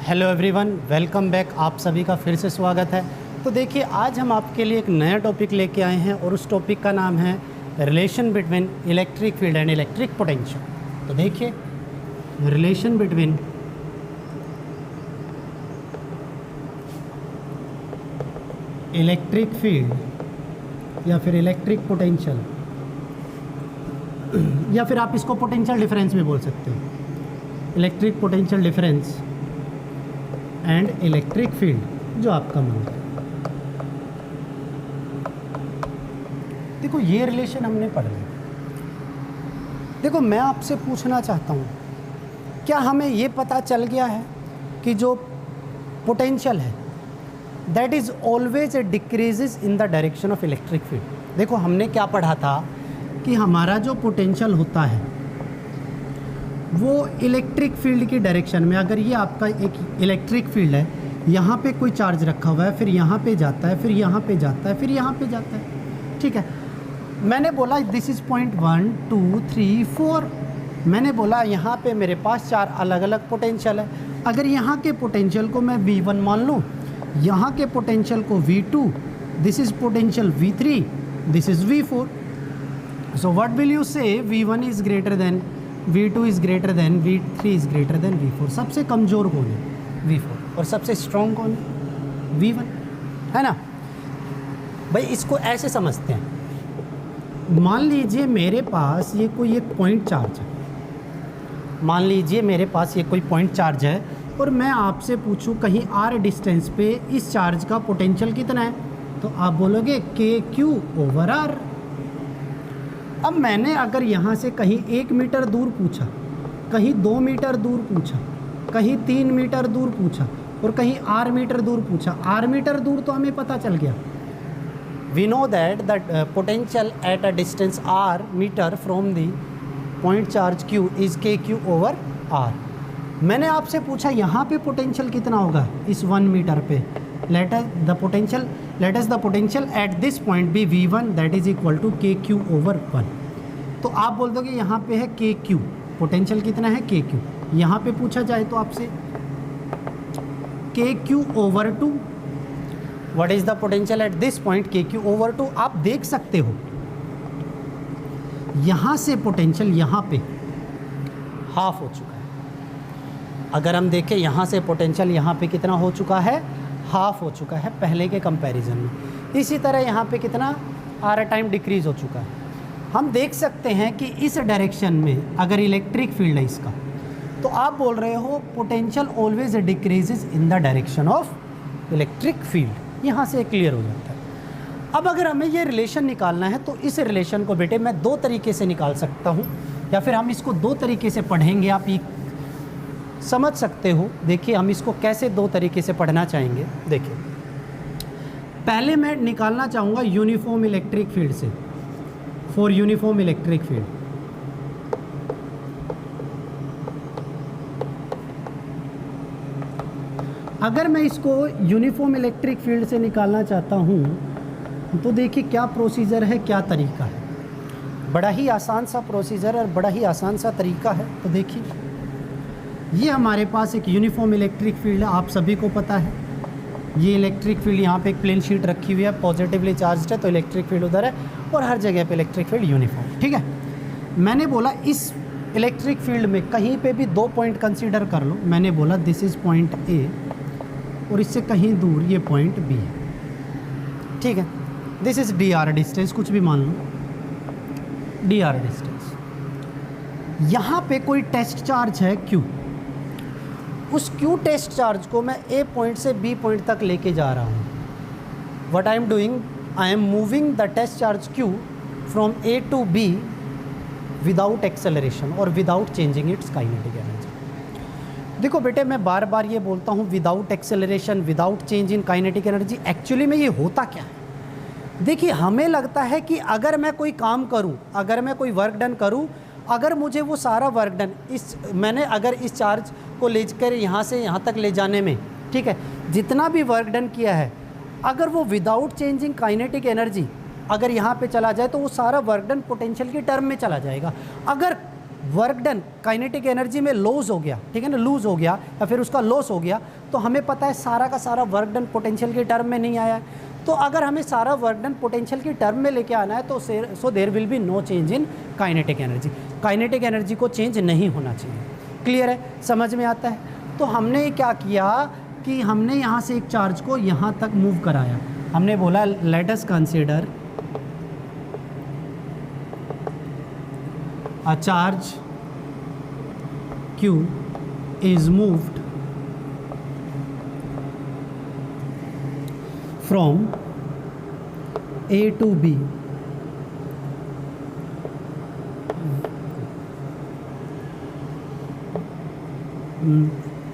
Hello everyone, welcome back. आप सभी का फिर से स्वागत है। तो देखिए, आज हम आपके लिए एक नया टॉपिक लेके आए हैं और उस टॉपिक का नाम है relation between electric field and electric potential. तो देखिए, रिलेशन बिटवीन इलेक्ट्रिक फील्ड या फिर इलेक्ट्रिक पोटेंशियल, या फिर आप इसको पोटेंशियल डिफरेंस भी बोल सकते हो। Electric potential difference and electric field, जो आपका मन है। देखो, ये रिलेशन हमने पढ़ लिया। देखो, मैं आपसे पूछना चाहता हूँ, क्या हमें ये पता चल गया है कि जो पोटेंशियल है that is always decreases in the direction of electric field. देखो, हमने क्या पढ़ा था कि हमारा जो पोटेंशियल होता है वो इलेक्ट्रिक फील्ड की डायरेक्शन में, अगर ये आपका एक इलेक्ट्रिक फील्ड है, यहाँ पे कोई चार्ज रखा हुआ है, फिर यहाँ पे जाता है, फिर यहाँ पे जाता है, फिर यहाँ पे जाता है, ठीक है। मैंने बोला दिस इज़ पॉइंट 1 2 3 4। मैंने बोला यहाँ पे मेरे पास 4 अलग अलग पोटेंशियल है। अगर यहाँ के पोटेंशियल को मैं V1 मान लूँ, यहाँ के पोटेंशियल को V2, this is potential V3, this is V4। So what will you से? V1 is greater than V2 is greater than V3 is greater than V4। सबसे कमज़ोर कौन है? V4। और सबसे स्ट्रॉन्ग कौन है? V1, है ना भाई। इसको ऐसे समझते हैं, मान लीजिए मेरे पास ये कोई एक पॉइंट चार्ज है, मान लीजिए मेरे पास ये कोई पॉइंट चार्ज है और मैं आपसे पूछूं कहीं r डिस्टेंस पे इस चार्ज का पोटेंशियल कितना है, तो आप बोलोगे KQ/R। अब मैंने अगर यहाँ से कहीं 1 मीटर दूर पूछा, कहीं 2 मीटर दूर पूछा, कहीं 3 मीटर दूर पूछा और कहीं r मीटर दूर पूछा। r मीटर दूर तो हमें पता चल गया, we know that the potential at a distance r meter from the point charge q is KQ/R। मैंने आपसे पूछा यहाँ पे पोटेंशियल कितना होगा इस 1 मीटर पे। let us the potential at this point be V1 that is equal to KQ/1। तो आप बोल दोगे यहाँ पे है KQ, पोटेंशियल कितना है KQ। यहाँ पे पूछा जाए तो आपसे KQ/2, what is the potential at this point KQ/2। आप देख सकते हो यहाँ से पोटेंशियल यहाँ पे हाफ हो चुका है। अगर हम देखें यहाँ से पोटेंशियल यहाँ पे कितना हो चुका है, हाफ हो चुका है पहले के कंपैरिजन में। इसी तरह यहाँ पे कितना r टाइम डिक्रीज़ हो चुका है। हम देख सकते हैं कि इस डायरेक्शन में अगर इलेक्ट्रिक फील्ड है इसका, तो आप बोल रहे हो potential always decreases in the direction of electric field. यहाँ से क्लियर हो जाता है। अब अगर हमें ये रिलेशन निकालना है तो इस रिलेशन को बेटे मैं 2 तरीके से निकाल सकता हूँ, या फिर हम इसको 2 तरीके से पढ़ेंगे, आप ये समझ सकते हो। देखिए, हम इसको कैसे 2 तरीके से पढ़ना चाहेंगे। देखिए, पहले मैं निकालना चाहूँगा यूनिफॉर्म इलेक्ट्रिक फील्ड से, फॉर यूनिफॉर्म इलेक्ट्रिक फील्ड। अगर मैं इसको यूनिफॉर्म इलेक्ट्रिक फील्ड से निकालना चाहता हूँ तो देखिए क्या प्रोसीजर है, क्या तरीका है। बड़ा ही आसान सा प्रोसीजर और बड़ा ही आसान सा तरीका है। तो देखिए, ये हमारे पास एक यूनिफॉर्म इलेक्ट्रिक फील्ड है, आप सभी को पता है। ये इलेक्ट्रिक फील्ड, यहाँ पे एक प्लेन शीट रखी हुई है, पॉजिटिवली चार्ज्ड है, तो इलेक्ट्रिक फील्ड उधर है और हर जगह पे इलेक्ट्रिक फील्ड यूनिफॉर्म, ठीक है। मैंने बोला इस इलेक्ट्रिक फील्ड में कहीं पे भी 2 पॉइंट कंसीडर कर लो। मैंने बोला दिस इज़ पॉइंट A और इससे कहीं दूर ये पॉइंट B है, ठीक है। दिस इज़ dr डिस्टेंस, कुछ भी मान लो dr डिस्टेंस। यहाँ पे कोई टेस्ट चार्ज है Q। उस Q टेस्ट चार्ज को मैं A पॉइंट से B पॉइंट तक लेके जा रहा हूँ। What I am doing, I am moving the test charge Q from A to B without acceleration और without changing its kinetic energy. देखो बेटे, मैं बार बार ये बोलता हूँ without acceleration, without change in kinetic energy. Actually में ये होता क्या है? देखिए, हमें लगता है कि अगर मैं कोई काम करूँ, अगर मैं कोई वर्क डन करूँ, अगर मुझे वो सारा वर्क डन मैंने अगर इस चार्ज को लेकर यहाँ से यहाँ तक ले जाने में, ठीक है, जितना भी वर्क डन किया है, अगर वो विदाउट चेंजिंग काइनेटिक एनर्जी अगर यहाँ पे चला जाए तो वो सारा वर्क डन पोटेंशियल की टर्म में चला जाएगा। अगर वर्क डन काइनेटिक एनर्जी में लॉस हो गया, ठीक है ना, लूज़ हो गया या फिर उसका लॉस हो गया, तो हमें पता है सारा का सारा वर्क डन पोटेंशियल के टर्म में नहीं आया है। तो अगर हमें सारा वर्क डन पोटेंशियल की टर्म में लेके आना है तो so there will be no change in kinetic energy. Kinetic energy को चेंज नहीं होना चाहिए। क्लियर है, समझ में आता है। तो हमने क्या किया कि हमने यहाँ से एक चार्ज को यहाँ तक मूव कराया। हमने बोला late us consider a charge Q is moved from A to B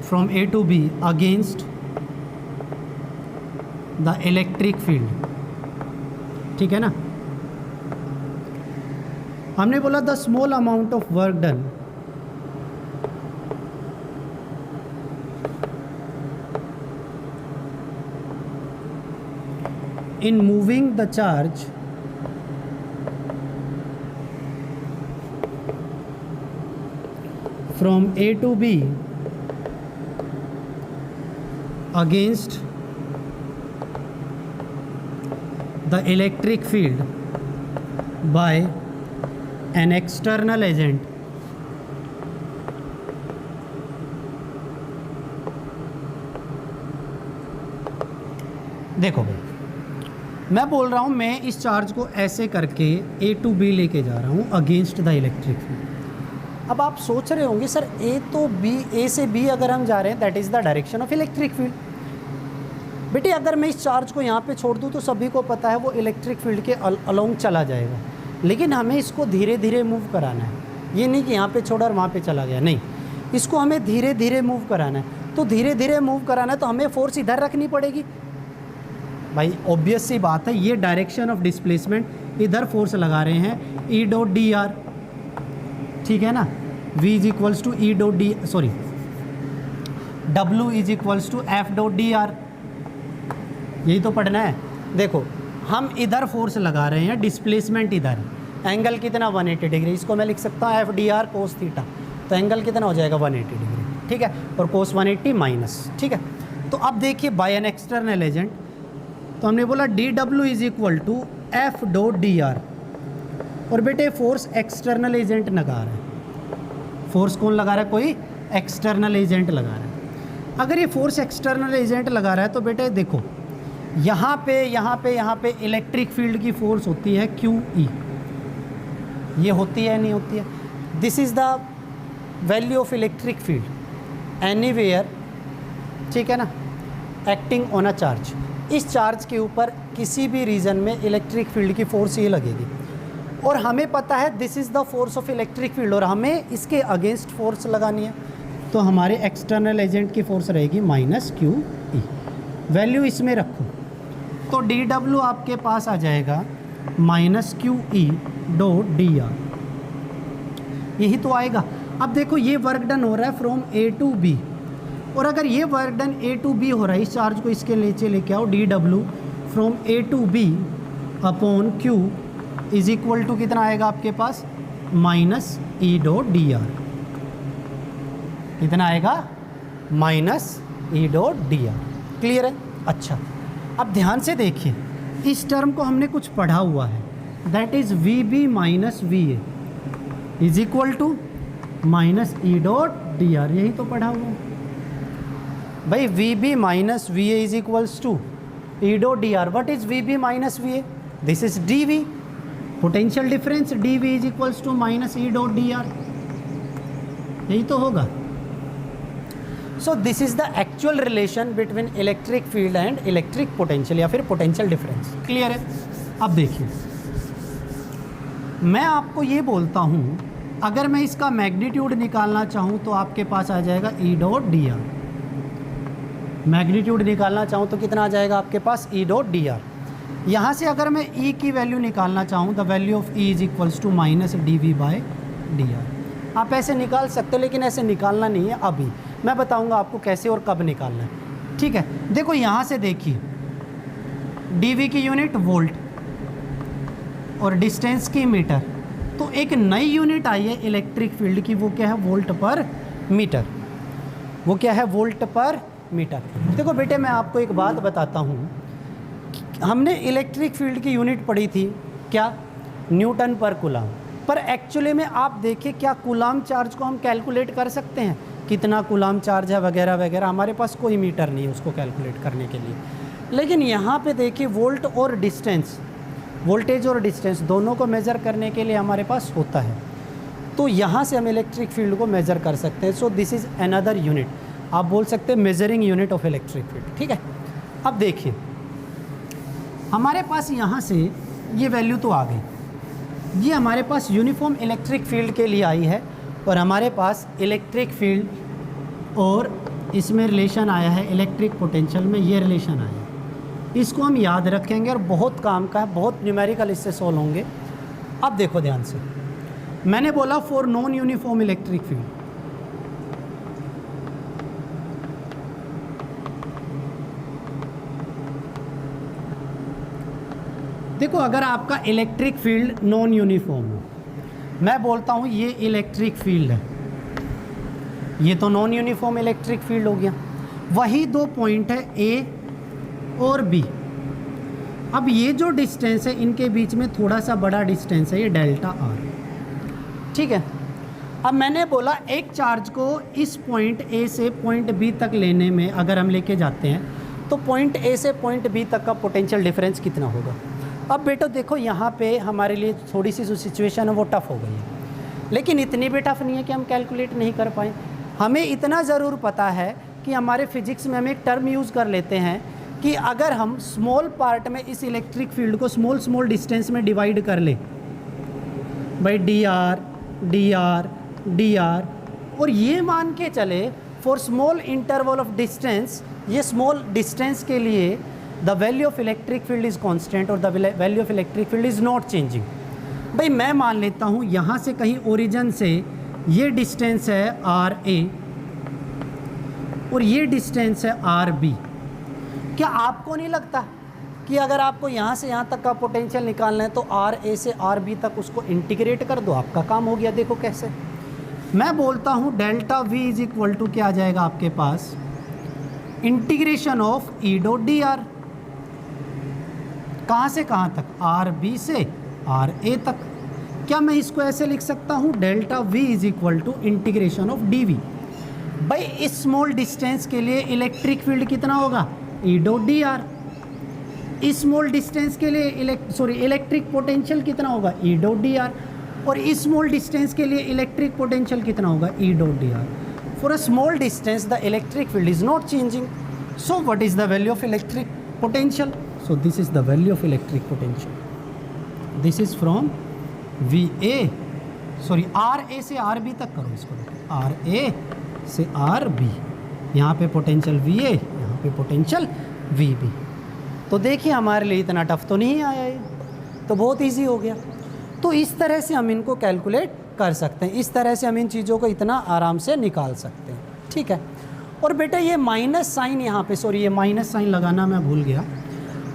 from A to B against the electric field। ठीक है ना। हमने बोला the small amount of work done in moving the charge from A to B against the electric field by an external agent देखो भाई, मैं बोल रहा हूँ मैं इस चार्ज को ऐसे करके A टू B लेके जा रहा हूँ अगेंस्ट द इलेक्ट्रिक फील्ड। अब आप सोच रहे होंगे सर A से B अगर हम जा रहे हैं that is the direction of electric field. बेटे अगर मैं इस चार्ज को यहाँ पे छोड़ दूँ तो सभी को पता है वो इलेक्ट्रिक फील्ड के अलोंग चला जाएगा, लेकिन हमें इसको धीरे धीरे मूव कराना है। ये नहीं कि यहाँ पे छोड़ा और वहाँ पे चला गया, नहीं, इसको हमें धीरे धीरे मूव कराना है। तो धीरे धीरे मूव कराना है तो हमें फोर्स इधर रखनी पड़ेगी भाई, ऑब्वियस सी बात है। ये डायरेक्शन ऑफ डिस्प्लेसमेंट, इधर फोर्स लगा रहे हैं E डॉट डी आर, ठीक है ना। V is equals to E dot D sorry W is equals to F dot D R, यही तो पढ़ना है। देखो हम इधर फोर्स लगा रहे हैं, डिस्प्लेसमेंट इधर, एंगल कितना 180 डिग्री, इसको मैं लिख सकता हूँ F D R cos theta, तो एंगल कितना हो जाएगा 180 डिग्री, ठीक है, और कोस 180 माइनस, ठीक है। तो अब देखिए बाय एन एक्सटर्नल एजेंट, तो हमने बोला D W is equal to F dot D R, और बेटे फोर्स एक्सटर्नल एजेंट लगा रहा है। फोर्स कौन लगा रहा है? कोई एक्सटर्नल एजेंट लगा रहा है। अगर ये फोर्स एक्सटर्नल एजेंट लगा रहा है तो बेटे देखो यहाँ पे इलेक्ट्रिक फील्ड की फोर्स होती है क्यू ई, ये होती है नहीं होती है? This is the value of electric field anywhere, ठीक है ना, एक्टिंग ऑन अ चार्ज। इस चार्ज के ऊपर किसी भी रीजन में इलेक्ट्रिक फील्ड की फोर्स ये लगेगी, और हमें पता है this is the force of electric field, और हमें इसके अगेंस्ट फोर्स लगानी है। तो हमारे एक्सटर्नल एजेंट की फोर्स रहेगी माइनस क्यू ई, वैल्यू इसमें रखो तो डी डब्ल्यू आपके पास आ जाएगा minus Q E dot D R, यही तो आएगा। अब देखो ये वर्क डन हो रहा है फ्रॉम ए टू बी, और अगर ये work done A to B हो रहा है, इस चार्ज को इसके नीचे लेके आओ, D W from A to B upon Q is equal to कितना आएगा आपके पास? Minus E dot D R. कितना आएगा? Minus E dot D R. Clear है? अच्छा, अब ध्यान से देखिए, इस टर्म को हमने कुछ पढ़ा हुआ है, that is V B minus V A is equal to minus E dot D R, यही तो पढ़ा हुआ है भाई। V B minus V A is equals to E dot D R. What is V B minus V A? This is D V, potential difference D V is equals to minus E dot D R, यही तो होगा। So this is the actual relation between electric field and electric potential, या फिर potential difference. Clear है? अब देखिए, मैं आपको ये बोलता हूँ, अगर मैं इसका मैग्नीट्यूड निकालना चाहूँ तो आपके पास आ जाएगा E dot D R. Magnitude निकालना चाहूँ तो कितना आ जाएगा आपके पास? E dot D R. यहाँ से अगर मैं ई की वैल्यू निकालना चाहूँ, the value of E is equals to minus D V by D R. आप ऐसे निकाल सकते हो, लेकिन ऐसे निकालना नहीं है अभी, मैं बताऊँगा आपको कैसे और कब निकालना है। ठीक है, देखो यहाँ से देखिए, डी वी की यूनिट वोल्ट और डिस्टेंस की मीटर, तो एक नई यूनिट आई है इलेक्ट्रिक फील्ड की, वो क्या है? वोल्ट पर मीटर। वो क्या है? वोल्ट पर मीटर। देखो बेटे मैं आपको एक बात बताता हूँ, हमने इलेक्ट्रिक फील्ड की यूनिट पढ़ी थी क्या, न्यूटन पर कूलाम, पर एक्चुअली में आप देखिए क्या कूलाम चार्ज को हम कैलकुलेट कर सकते हैं, कितना कूलाम चार्ज है वगैरह वगैरह, हमारे पास कोई मीटर नहीं है उसको कैलकुलेट करने के लिए। लेकिन यहाँ पे देखिए वोल्ट और डिस्टेंस, वोल्टेज और डिस्टेंस दोनों को मेज़र करने के लिए हमारे पास होता है, तो यहाँ से हम इलेक्ट्रिक फील्ड को मेज़र कर सकते हैं। So this is another unit, आप बोल सकते हैं measuring unit of electric field. ठीक है, अब देखिए हमारे पास यहाँ से ये वैल्यू तो आ गई, ये हमारे पास यूनिफॉर्म इलेक्ट्रिक फील्ड के लिए आई है, और हमारे पास इलेक्ट्रिक फील्ड और इसमें रिलेशन आया है इलेक्ट्रिक पोटेंशियल में, ये रिलेशन आया है, इसको हम याद रखेंगे और बहुत काम का है, बहुत न्यूमेरिकल इससे सॉल्व होंगे। अब देखो ध्यान से, मैंने बोला for non uniform electric field, देखो अगर आपका इलेक्ट्रिक फील्ड नॉन यूनिफॉर्म हो, मैं बोलता हूँ ये इलेक्ट्रिक फील्ड है, ये तो नॉन यूनिफॉर्म इलेक्ट्रिक फील्ड हो गया, वही दो पॉइंट है ए और बी। अब ये जो डिस्टेंस है इनके बीच में थोड़ा सा बड़ा डिस्टेंस है, ये डेल्टा आर, ठीक है। अब मैंने बोला एक चार्ज को इस पॉइंट ए से पॉइंट बी तक लेने में अगर हम लेके जाते हैं तो पॉइंट ए से पॉइंट बी तक का पोटेंशियल डिफरेंस कितना होगा। अब बेटो देखो यहाँ पे हमारे लिए थोड़ी सी जो सिचुएशन है वो टफ़ हो गई है, लेकिन इतनी भी टफ़ नहीं है कि हम कैलकुलेट नहीं कर पाएँ। हमें इतना ज़रूर पता है कि हमारे फिजिक्स में हम एक टर्म यूज़ कर लेते हैं कि अगर हम स्मॉल पार्ट में इस इलेक्ट्रिक फील्ड को स्मॉल स्मॉल डिस्टेंस में डिवाइड कर ले by D R D R D are, और ये मान के चले for small interval of distance, ये स्मॉल डिस्टेंस के लिए the value of electric field is constant और the value of electric field is not changing. भाई मैं मान लेता हूँ यहाँ से कहीं ओरिजिन से ये डिस्टेंस है आर ए और ये डिस्टेंस है आर बी। क्या आपको नहीं लगता कि अगर आपको यहाँ से यहाँ तक का पोटेंशियल निकालना है तो आर ए से आर बी तक उसको इंटीग्रेट कर दो, आपका काम हो गया। देखो कैसे, मैं बोलता हूँ delta V is equal to क्या आ जाएगा आपके पास, integration of E dot D R, कहाँ से कहाँ तक, आर बी से आर ए तक। क्या मैं इसको ऐसे लिख सकता हूँ, delta V is equal to integration of D V. भाई इस स्मॉल डिस्टेंस के लिए इलेक्ट्रिक फील्ड कितना होगा, ई डॉट डी आर। इस स्मॉल डिस्टेंस के लिए इलेक्ट्रिक पोटेंशियल कितना होगा, ई डॉट डी आर। और इस स्मॉल डिस्टेंस के लिए इलेक्ट्रिक पोटेंशियल कितना होगा, E dot D R. For a small distance the electric field is not changing, so what is the value of electric potential, so this is the value of electric potential. This is from V A, sorry R A से R B तक करो इसको, are A से R B, यहाँ पे potential V A, यहाँ पे potential we B. तो देखिए हमारे लिए इतना टफ तो नहीं आया, ये तो बहुत इजी हो गया। तो इस तरह से हम इनको कैलकुलेट कर सकते हैं, इस तरह से हम इन चीज़ों को इतना आराम से निकाल सकते हैं, ठीक है। और बेटा ये माइनस साइन यहाँ पे, सॉरी ये माइनस साइन लगाना मैं भूल गया।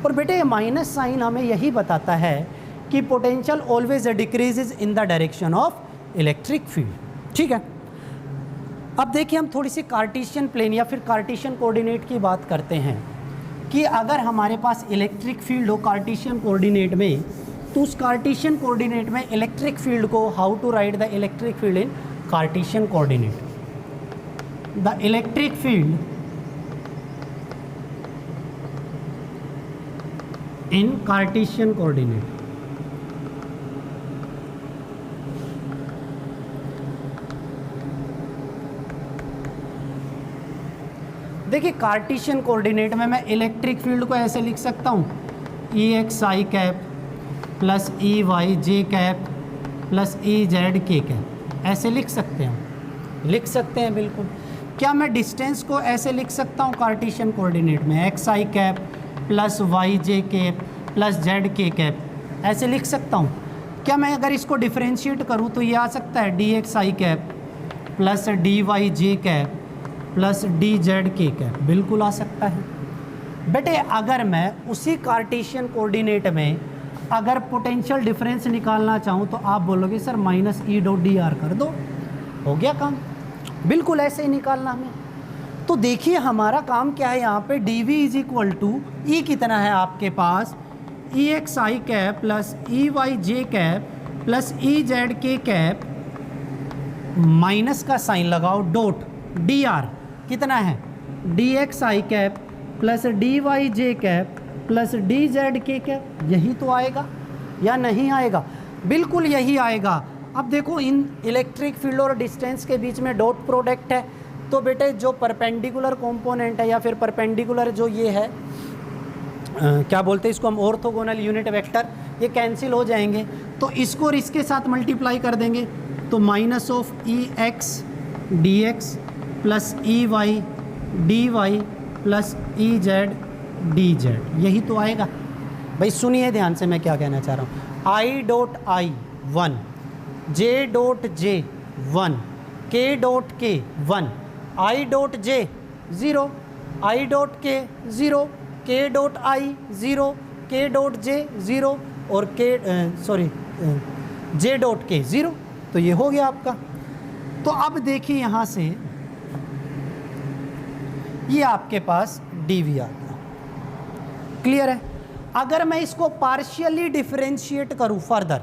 और बेटे ये माइनस साइन हमें यही बताता है कि potential always decreases in the direction of electric field, ठीक है। अब देखिए हम थोड़ी सी कार्टेशियन प्लेन या फिर कार्टेशियन कोऑर्डिनेट की बात करते हैं कि अगर हमारे पास इलेक्ट्रिक फील्ड हो कार्टेशियन कोऑर्डिनेट में, तो उस कार्टेशियन कोऑर्डिनेट में इलेक्ट्रिक फील्ड को how to write the electric field in Cartesian coordinate. The electric field in Cartesian coordinate, देखिए कार्टेशियन कोऑर्डिनेट में मैं इलेक्ट्रिक फील्ड को ऐसे लिख सकता हूँ, E X I cap plus E Y J cap plus E Z K cap, ऐसे लिख सकते हैं, लिख सकते हैं बिल्कुल। क्या मैं डिस्टेंस को ऐसे लिख सकता हूँ कार्टेशियन कोऑर्डिनेट में, x I cap plus Y J cap plus Z K cap, ऐसे लिख सकता हूँ। क्या मैं अगर इसको डिफ्रेंशिएट करूँ तो ये आ सकता है D X I cap plus D Y J cap plus D Z K cap, बिल्कुल आ सकता है। बेटे अगर मैं उसी कार्टेशियन कोऑर्डिनेट में अगर पोटेंशियल डिफरेंस निकालना चाहूँ तो आप बोलोगे sir minus E dot D R कर दो, हो गया काम। बिल्कुल ऐसे ही निकालना हमें। तो देखिए हमारा काम क्या है यहाँ पे, D V is equal to E कितना है आपके पास, E X I cap plus E Y J cap plus E Z K cap, minus का साइन लगाओ, डॉट डी आर कितना है, D X I cap plus D Y J cap plus D Z K cap. यही तो आएगा या नहीं आएगा? बिल्कुल यही आएगा। अब देखो इन इलेक्ट्रिक फील्ड और डिस्टेंस के बीच में डॉट प्रोडक्ट है, तो बेटे जो परपेंडिकुलर कंपोनेंट है या फिर परपेंडिकुलर जो ये है क्या बोलते हैं इसको हम, ऑर्थोगोनल यूनिट वेक्टर, ये कैंसिल हो जाएंगे। तो इसको और इसके साथ मल्टीप्लाई कर देंगे तो minus of E x d x plus E y d y plus E z d z, यही तो आएगा। भाई सुनिए ध्यान से मैं क्या कहना चाह रहा हूँ, I dot I 1, J dot J 1, के डॉट के 1, I dot J 0, I dot के 0, के डॉट आई 0, के डॉट जे 0 और जे डॉट के 0। तो ये हो गया आपका। तो अब देखिए यहाँ से ये आपके पास डी वी आ गया, क्लियर है। अगर मैं इसको पार्शियली डिफरेंशिएट करूँ further,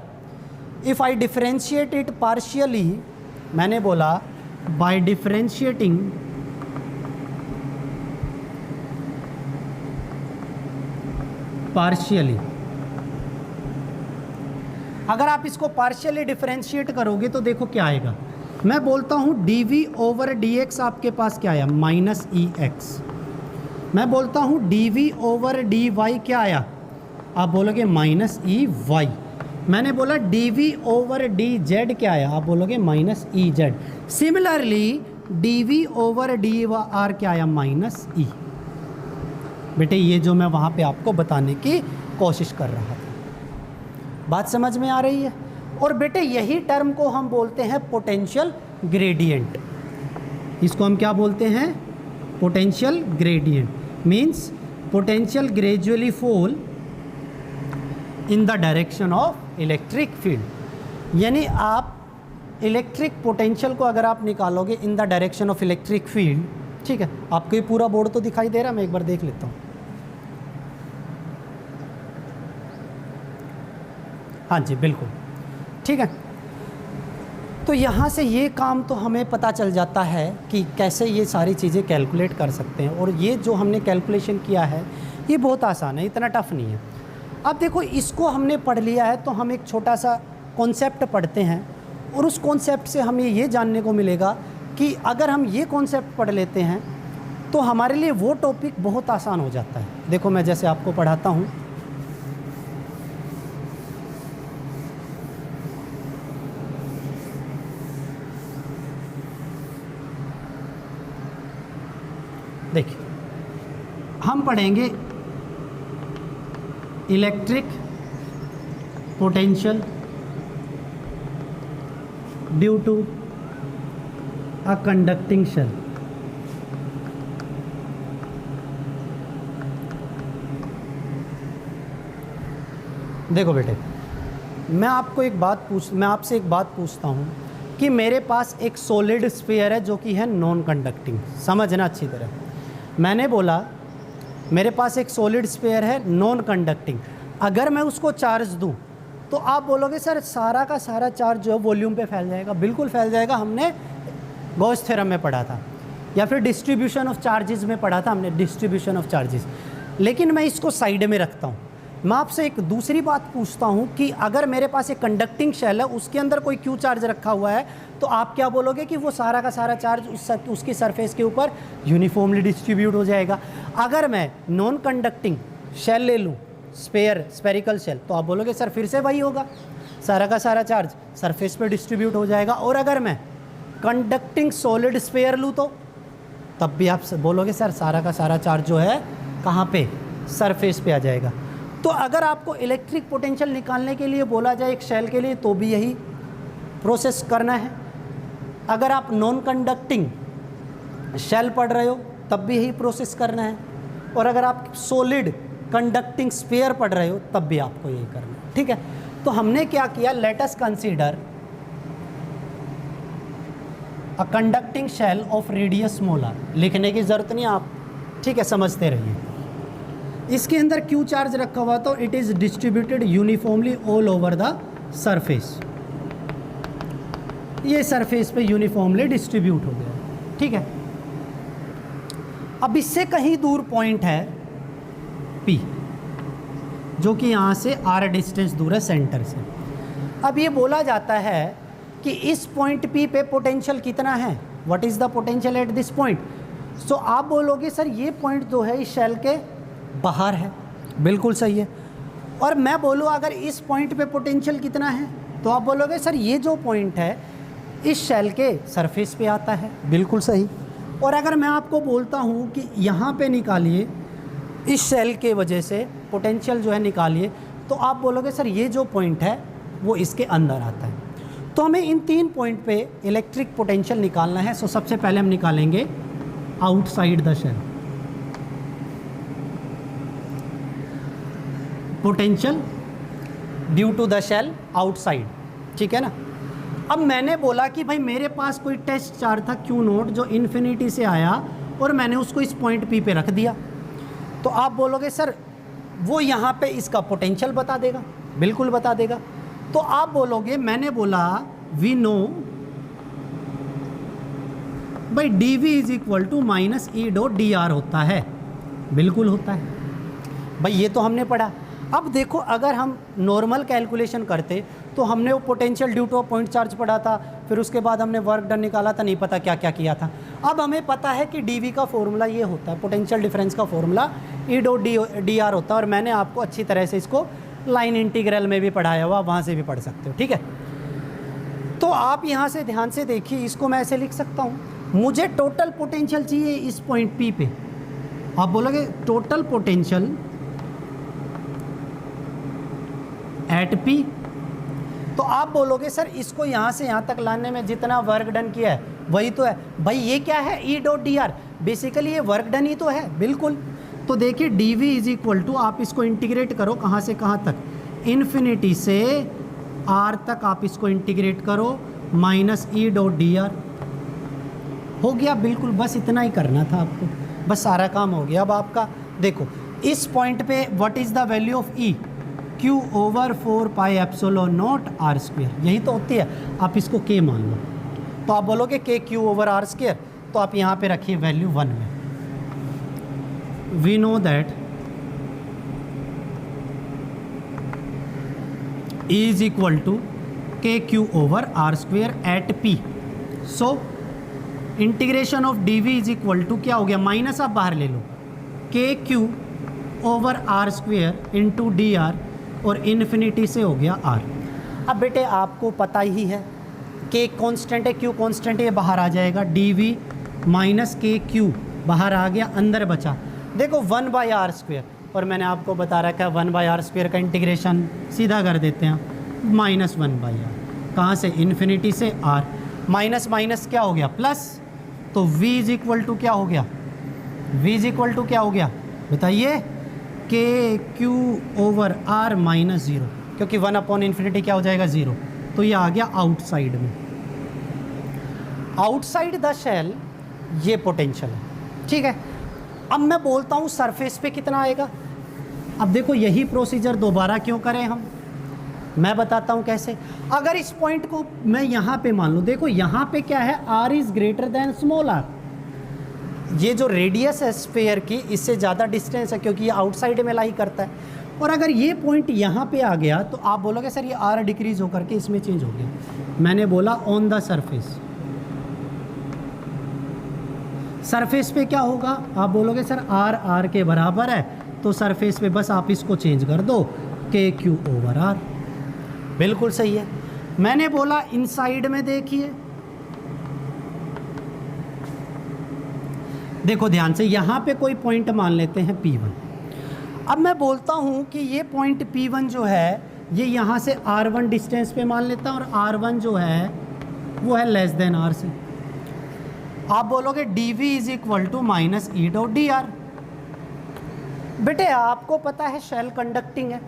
if I differentiate it partially, मैंने बोला बाय डिफरेंशिएटिंग पार्शियली, अगर आप इसको पार्शियली डिफरेंशिएट करोगे तो देखो क्या आएगा। मैं बोलता हूँ d V over d x आपके पास क्या आया, माइनस ई एक्स। मैं बोलता हूँ d V over d y क्या आया, आप बोलोगे माइनस ई वाई। मैंने बोला d V over d z क्या आया, आप बोलोगे minus E z. Similarly d V over d r क्या आया, माइनस ई। बेटे ये जो मैं वहाँ पे आपको बताने की कोशिश कर रहा था, बात समझ में आ रही है। और बेटे यही टर्म को हम बोलते हैं पोटेंशियल ग्रेडियंट। इसको हम क्या बोलते हैं, potential gradient. Means potential gradually fall in the direction of electric field. यानी आप इलेक्ट्रिक पोटेंशियल को अगर आप निकालोगे in the direction of electric field, ठीक है। आपको ये पूरा बोर्ड तो दिखाई दे रहा है, मैं एक बार देख लेता हूँ। हाँ जी बिल्कुल ठीक है। तो यहाँ से ये काम तो हमें पता चल जाता है कि कैसे ये सारी चीज़ें कैलकुलेट कर सकते हैं। और ये जो हमने कैलकुलेशन किया है ये बहुत आसान है, इतना टफ नहीं है। अब देखो इसको हमने पढ़ लिया है तो हम एक छोटा सा कॉन्सेप्ट पढ़ते हैं और उस कॉन्सेप्ट से हमें ये जानने को मिलेगा कि अगर हम ये कॉन्सेप्ट पढ़ लेते हैं तो हमारे लिए वो टॉपिक बहुत आसान हो जाता है। देखो मैं जैसे आपको पढ़ाता हूँ, देखिए हम पढ़ेंगे electric potential due to a conducting shell. देखो बेटे मैं आपसे एक बात पूछता हूँ कि मेरे पास एक सॉलिड स्फीयर है जो कि है नॉन कंडक्टिंग। समझना अच्छी तरह, मैंने बोला मेरे पास एक सॉलिड स्फीयर है नॉन कंडक्टिंग। अगर मैं उसको चार्ज दूं तो आप बोलोगे सर सारा का सारा चार्ज जो है वॉल्यूम पे फैल जाएगा। बिल्कुल फैल जाएगा, हमने गॉस थ्योरम में पढ़ा था या फिर डिस्ट्रीब्यूशन ऑफ चार्जेस में पढ़ा था हमने, डिस्ट्रीब्यूशन ऑफ चार्जेस। लेकिन मैं इसको साइड में रखता हूँ। मैं आपसे एक दूसरी बात पूछता हूँ कि अगर मेरे पास एक कंडक्टिंग शेल है, उसके अंदर कोई क्यू चार्ज रखा हुआ है, तो आप क्या बोलोगे कि वो सारा का सारा चार्ज उसकी सरफेस के ऊपर यूनिफॉर्मली डिस्ट्रीब्यूट हो जाएगा। अगर मैं नॉन कंडक्टिंग शेल ले लूँ, स्फेरिकल शेल, तो आप बोलोगे सर फिर से वही होगा, सारा का सारा चार्ज सरफेस पे डिस्ट्रीब्यूट हो जाएगा। और अगर मैं कंडक्टिंग सॉलिड स्फीयर लूँ तो तब भी आप बोलोगे सर सारा का सारा चार्ज जो है कहाँ पे, सरफेस पे आ जाएगा। तो अगर आपको इलेक्ट्रिक पोटेंशियल निकालने के लिए बोला जाए एक शेल के लिए तो भी यही प्रोसेस करना है। अगर आप नॉन कंडक्टिंग शेल पढ़ रहे हो तब भी यही प्रोसेस करना है। और अगर आप सॉलिड कंडक्टिंग स्फीयर पढ़ रहे हो तब भी आपको यही करना है, ठीक है। तो हमने क्या किया, let us consider a conducting shell of radius small, लिखने की ज़रूरत नहीं आप, ठीक है, समझते रहिए। इसके अंदर क्यू चार्ज रखा हुआ तो it is distributed uniformly all over the surface, ये सरफेस पे यूनिफॉर्मली डिस्ट्रीब्यूट हो गया, ठीक है। अब इससे कहीं दूर पॉइंट है P, जो कि यहाँ से R डिस्टेंस दूर है सेंटर से। अब ये बोला जाता है कि इस पॉइंट P पे पोटेंशियल कितना है, what is the potential at this point. So आप बोलोगे सर ये पॉइंट जो है इस शेल के बाहर है, बिल्कुल सही है। और मैं बोलूँ अगर इस पॉइंट पे पोटेंशियल कितना है, तो आप बोलोगे सर ये जो पॉइंट है इस शेल के सरफेस पे आता है, बिल्कुल सही। और अगर मैं आपको बोलता हूँ कि यहाँ पे निकालिए, इस शेल के वजह से पोटेंशियल जो है निकालिए, तो आप बोलोगे सर ये जो पॉइंट है वो इसके अंदर आता है। तो हमें इन 3 पॉइंट पे इलेक्ट्रिक पोटेंशियल निकालना है। सो सबसे पहले हम निकालेंगे outside the shell potential due to the shell outside, ठीक है ना। अब मैंने बोला कि भाई मेरे पास कोई टेस्ट चार्ज था क्यू नोट जो इन्फिनिटी से आया और मैंने उसको इस पॉइंट P पे रख दिया, तो आप बोलोगे सर वो यहाँ पे इसका पोटेंशियल बता देगा, बिल्कुल बता देगा। तो आप बोलोगे मैंने बोला वी नो भाई dV is equal to minus E dot D r होता है, बिल्कुल होता है भाई, ये तो हमने पढ़ा। अब देखो अगर हम नॉर्मल कैलकुलेशन करते तो हमने वो potential due two point charge पढ़ा था, फिर उसके बाद हमने वर्क डन निकाला था, नहीं पता क्या क्या किया था। अब हमें पता है कि dV का फॉर्मूला ये होता है, पोटेंशियल डिफरेंस का फॉर्मूला ई डॉट डी आर होता है। और मैंने आपको अच्छी तरह से इसको लाइन इंटीग्रल में भी पढ़ाया हुआ, वहाँ से भी पढ़ सकते हो, ठीक है। तो आप यहाँ से ध्यान से देखिए, इसको मैं ऐसे लिख सकता हूँ, मुझे टोटल पोटेंशियल चाहिए इस पॉइंट P पे। आप बोलोगे टोटल पोटेंशियल एट P, तो आप बोलोगे सर इसको यहाँ से यहाँ तक लाने में जितना वर्क डन किया है वही तो है। भाई ये क्या है, ई डॉट डी आर, बेसिकली ये वर्क डन ही तो है, बिल्कुल। तो देखिए dV इज इक्वल टू, आप इसको इंटीग्रेट करो कहाँ से कहाँ तक, इन्फिनिटी से R तक आप इसको इंटीग्रेट करो, minus E dot D R हो गया, बिल्कुल। बस इतना ही करना था आपको, बस सारा काम हो गया। अब आपका देखो इस पॉइंट पे what is the value of E, Q over 4 pi epsilon not R square, यही तो होती है। आप इसको K मान लो, तो आप बोलोगे K Q over R square, तो आप यहाँ पे रखिए वैल्यू 1 में। We know that E is equal to K Q over R square at P। So integration of dV is equal to क्या हो गया, माइनस आप बाहर ले लो, K Q ओवर R स्क्वायर इंटू डी आर, और इन्फिनिटी से हो गया R। अब बेटे आपको पता ही है K कांस्टेंट है, Q कांस्टेंट है, ये बाहर आ जाएगा, dV माइनस K Q बाहर आ गया, अंदर बचा देखो 1 बाई आर स्क्वायर। और मैंने आपको बता रखा है 1 बाई आर स्क्वायर का इंटीग्रेशन सीधा कर देते हैं, माइनस 1 बाई आर, कहाँ से, इन्फिनिटी से R, माइनस माइनस क्या हो गया प्लस, तो V इज इक्वल टू क्या हो गया, V इज इक्वल टू क्या हो गया बताइए, K Q over R minus 0, क्योंकि 1 अपॉन इन्फिनिटी क्या हो जाएगा 0, तो ये आ गया आउटसाइड में। आउटसाइड द शेल ये पोटेंशियल है, ठीक है। अब मैं बोलता हूँ सरफेस पे कितना आएगा। अब देखो यही प्रोसीजर दोबारा क्यों करें हम, मैं बताता हूँ कैसे। अगर इस पॉइंट को मैं यहाँ पे मान लूँ, देखो यहाँ पे क्या है, R is greater than small r, ये जो रेडियस है स्फीयर की इससे ज़्यादा डिस्टेंस है, क्योंकि ये आउटसाइड में लाई करता है। और अगर ये पॉइंट यहाँ पे आ गया तो आप बोलोगे सर ये R डिक्रीज होकर के इसमें चेंज हो गया। मैंने बोला ऑन द सरफेस, सरफेस पे क्या होगा, आप बोलोगे सर R के बराबर है, तो सरफेस पे बस आप इसको चेंज कर दो, K Q ओवर R, बिल्कुल सही है। मैंने बोला इनसाइड में देखिए, देखो ध्यान से, यहाँ पे कोई पॉइंट मान लेते हैं P1। अब मैं बोलता हूँ कि ये पॉइंट P1 जो है ये यहाँ से R1 डिस्टेंस पे मान लेता हूँ, और R1 जो है वो है लेस देन R से। आप बोलोगे dV is equal to minus E dot D r. बेटे आपको पता है शेल कंडक्टिंग है,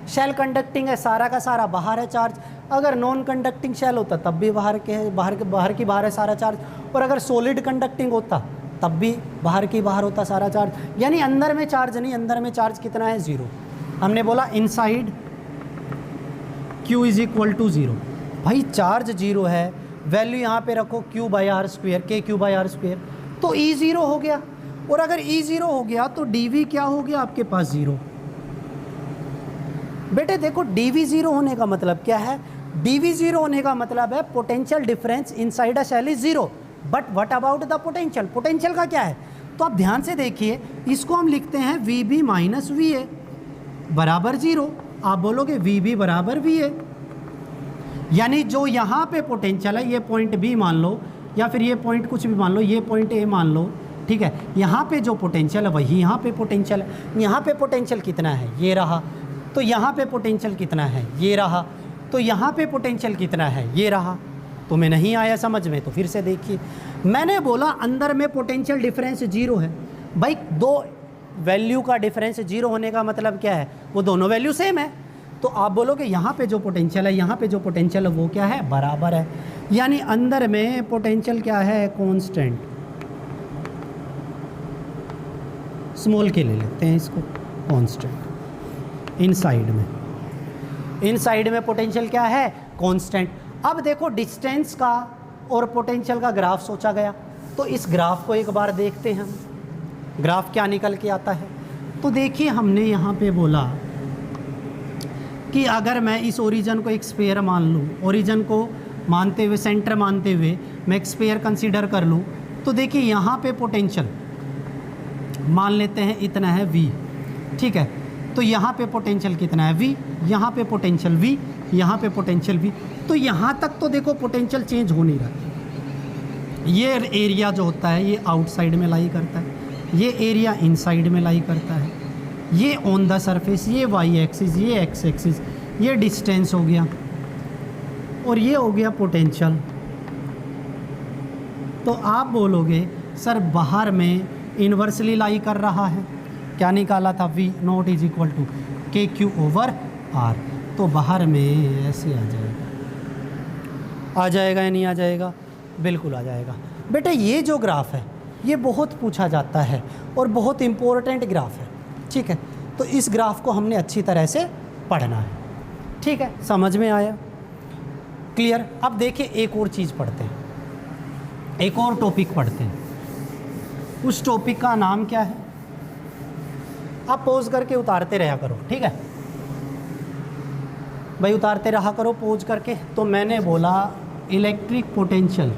शेल कंडक्टिंग है, सारा का सारा बाहर है चार्ज। अगर नॉन कंडक्टिंग शेल होता तब भी बाहर की बाहर है सारा चार्ज, और अगर सॉलिड कंडक्टिंग होता तब भी बाहर की बाहर होता सारा चार्ज। यानी अंदर में चार्ज नहीं, अंदर में चार्ज कितना है, 0। हमने बोला inside Q is equal to 0। भाई चार्ज 0 है, वैल्यू यहाँ पे रखो Q/r², KQ/r², तो E 0 हो गया। और अगर E 0 हो गया तो dV क्या हो गया आपके पास, 0। बेटे देखो dV 0 होने का मतलब क्या है, dV 0 होने का मतलब है potential difference inside a shell is 0, but what about the potential, potential का क्या है। तो आप ध्यान से देखिए, इसको हम लिखते हैं VB माइनस VA बराबर 0। आप बोलोगे VB बराबर VA, यानी जो यहाँ पे पोटेंशियल है, ये पॉइंट B मान लो, या फिर ये पॉइंट कुछ भी मान लो, ये पॉइंट A मान लो, ठीक है। यहाँ पे जो पोटेंशियल है वही यहाँ पे पोटेंशियल है। यहाँ पे पोटेंशियल कितना है, ये रहा। तो यहाँ पे पोटेंशियल कितना है, ये रहा। तो यहाँ पे पोटेंशियल कितना है, ये रहा। तुम्हें नहीं आया समझ में तो फिर से देखिए, मैंने बोला अंदर में पोटेंशियल डिफरेंस 0 है। भाई दो वैल्यू का डिफरेंस 0 होने का मतलब क्या है, वो दोनों वैल्यू सेम है। तो आप बोलोगे यहाँ पे जो पोटेंशियल है, यहाँ पे जो पोटेंशियल है वो क्या है, बराबर है। यानी अंदर में पोटेंशियल क्या है, कांस्टेंट। स्मॉल के ले लेते हैं इसको, कांस्टेंट। इनसाइड में पोटेंशियल क्या है, कांस्टेंट। अब देखो डिस्टेंस का और पोटेंशियल का ग्राफ सोचा गया, तो इस ग्राफ को एक बार देखते हैं हम, ग्राफ क्या निकल के आता है। तो देखिए हमने यहाँ पे बोला कि अगर मैं इस ओरिजिन को एक स्फीयर मान लूँ, ओरिजिन को मानते हुए, सेंटर मानते हुए मैं एक स्फीयर कंसीडर कर लूँ, तो देखिए यहाँ पे पोटेंशियल मान लेते हैं इतना है V, ठीक है। तो यहाँ पे पोटेंशियल कितना है, V, यहाँ पे पोटेंशियल V, यहाँ पे पोटेंशियल V। तो यहाँ तक तो देखो पोटेंशियल चेंज हो नहीं रहा। ये एरिया जो होता है ये आउटसाइड में लाई करता है, ये एरिया इनसाइड में लाई करता है। ये ऑन द सरफेस, ये वाई एक्सिस, ये एक्स एक्सिस, ये डिस्टेंस हो गया, और ये हो गया पोटेंशियल। तो आप बोलोगे सर बाहर में इन्वर्सली लाई कर रहा है, क्या निकाला था, V not is equal to KQ/R। तो बाहर में ऐसे आ जाएगा या नहीं आ जाएगा, बिल्कुल आ जाएगा। बेटे ये जो ग्राफ है ये बहुत पूछा जाता है और बहुत इम्पोर्टेंट ग्राफ है, ठीक है। तो इस ग्राफ को हमने अच्छी तरह से पढ़ना है, ठीक है। समझ में आया, क्लियर। अब देखिए एक और चीज़ पढ़ते हैं, एक और टॉपिक पढ़ते हैं। उस टॉपिक का नाम क्या है, आप पॉज करके उतारते रहा करो, ठीक है भाई, उतारते रहा करो पॉज करके। तो मैंने बोला electric potential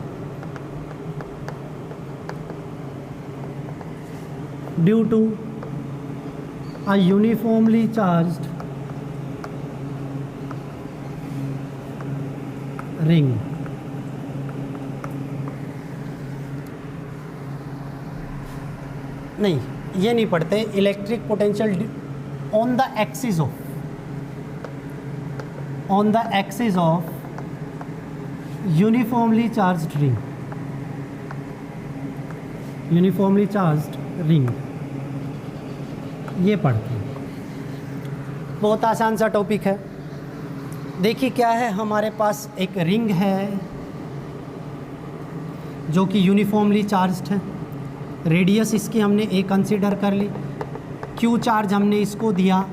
due to a uniformly charged ring. नहीं ये नहीं पढ़ते, electric potential on the axis of uniformly charged ring, uniformly charged ring, ये पढ़ते हैं। बहुत आसान सा टॉपिक है। देखिए क्या है, हमारे पास एक रिंग है जो कि यूनिफॉर्मली चार्ज्ड है, रेडियस इसकी हमने A कंसीडर कर ली, Q चार्ज हमने इसको दिया,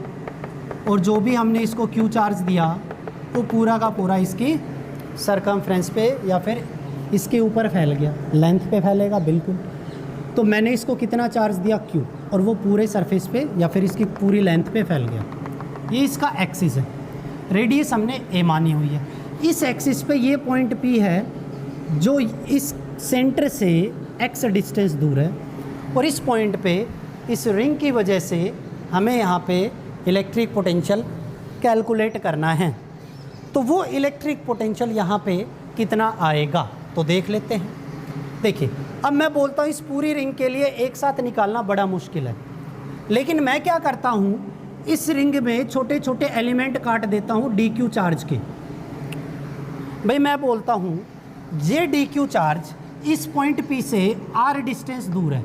और जो भी हमने इसको Q चार्ज दिया वो पूरा का पूरा इसकी सरकमफ्रेंस पे या फिर इसके ऊपर फैल गया, लेंथ पे फैलेगा बिल्कुल। तो मैंने इसको कितना चार्ज दिया, Q, और वो पूरे सरफेस पे या फिर इसकी पूरी लेंथ पे फैल गया। ये इसका एक्सिस है, रेडियस हमने A मानी हुई है। इस एक्सिस पे ये पॉइंट P है जो इस सेंटर से x डिस्टेंस दूर है, और इस पॉइंट पे इस रिंग की वजह से हमें यहाँ पे इलेक्ट्रिक पोटेंशियल कैलकुलेट करना है। तो वो इलेक्ट्रिक पोटेंशियल यहाँ पे कितना आएगा तो देख लेते हैं। देखिए अब मैं बोलता हूँ इस पूरी रिंग के लिए एक साथ निकालना बड़ा मुश्किल है, लेकिन मैं क्या करता हूँ, इस रिंग में छोटे छोटे एलिमेंट काट देता हूँ dq चार्ज के। भाई मैं बोलता हूँ ये dq चार्ज इस पॉइंट P से r डिस्टेंस दूर है,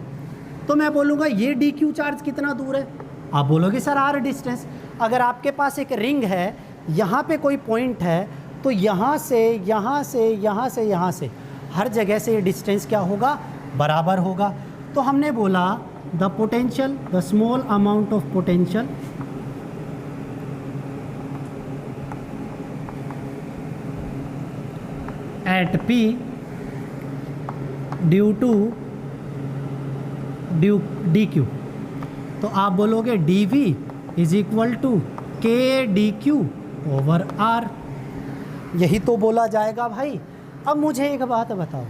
तो मैं बोलूँगा ये dq चार्ज कितना दूर है, आप बोलोगे सर r डिस्टेंस। अगर आपके पास एक रिंग है, यहाँ पे कोई पॉइंट है तो यहाँ से यहाँ से यहाँ से यहाँ से हर जगह से ये डिस्टेंस क्या होगा, बराबर होगा। तो हमने बोला the potential, the small amount of potential at P due to d q. तो आप बोलोगे dV is equal to K d q over r, यही तो बोला जाएगा भाई। अब मुझे एक बात बताओ,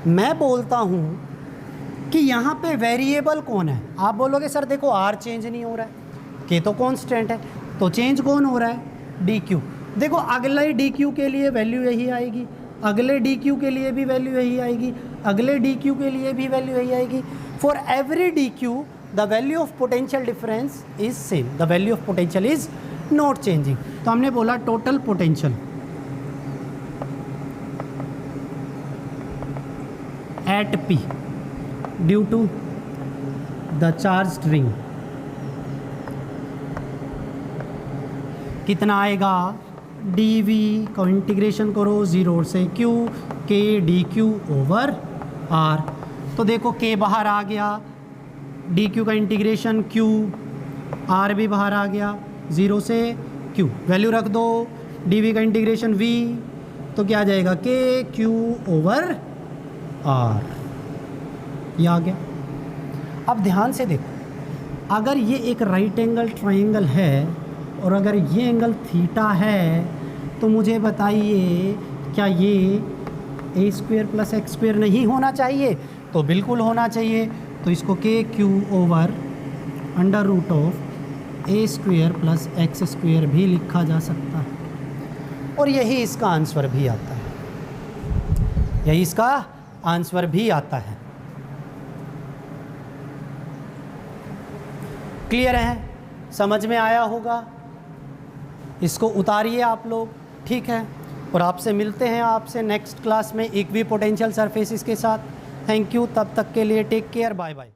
मैं बोलता हूँ कि यहाँ पे वेरिएबल कौन है, आप बोलोगे सर देखो आर चेंज नहीं हो रहा है, के तो कांस्टेंट है, तो चेंज कौन हो रहा है, डी क्यू। देखो अगले डी क्यू के लिए वैल्यू यही आएगी, अगले डी क्यू के लिए भी वैल्यू यही आएगी, अगले डी क्यू के लिए भी वैल्यू यही आएगी। For every d q the value of potential difference is same, the value of potential is not changing. तो हमने बोला total potential at P due to the charged ring कितना आएगा, dV को इंटीग्रेशन करो 0 से Q के डी क्यू ओवर R। तो देखो K बाहर आ गया, डी क्यू का इंटीग्रेशन Q, R भी बाहर आ गया 0 से Q, वैल्यू रख दो, dV का इंटीग्रेशन V, तो क्या आ जाएगा K Q ओवर R, ये आ गया। अब ध्यान से देखो, अगर ये एक राइट एंगल ट्रायंगल है और अगर ये एंगल थीटा है, तो मुझे बताइए क्या ये ए स्क्वायर प्लस एक्स स्क्वायर नहीं होना चाहिए, तो बिल्कुल होना चाहिए। तो इसको K Q over under root of a square plus x square भी लिखा जा सकता है, और यही इसका आंसर भी आता है, यही इसका आंसर भी आता है। क्लियर है, समझ में आया होगा, इसको उतारिए आप लोग, ठीक है। और आपसे मिलते हैं आपसे नेक्स्ट क्लास में इक्वी पोटेंशियल सरफेसेस के साथ। थैंक यू, तब तक के लिए टेक केयर, बाय बाय।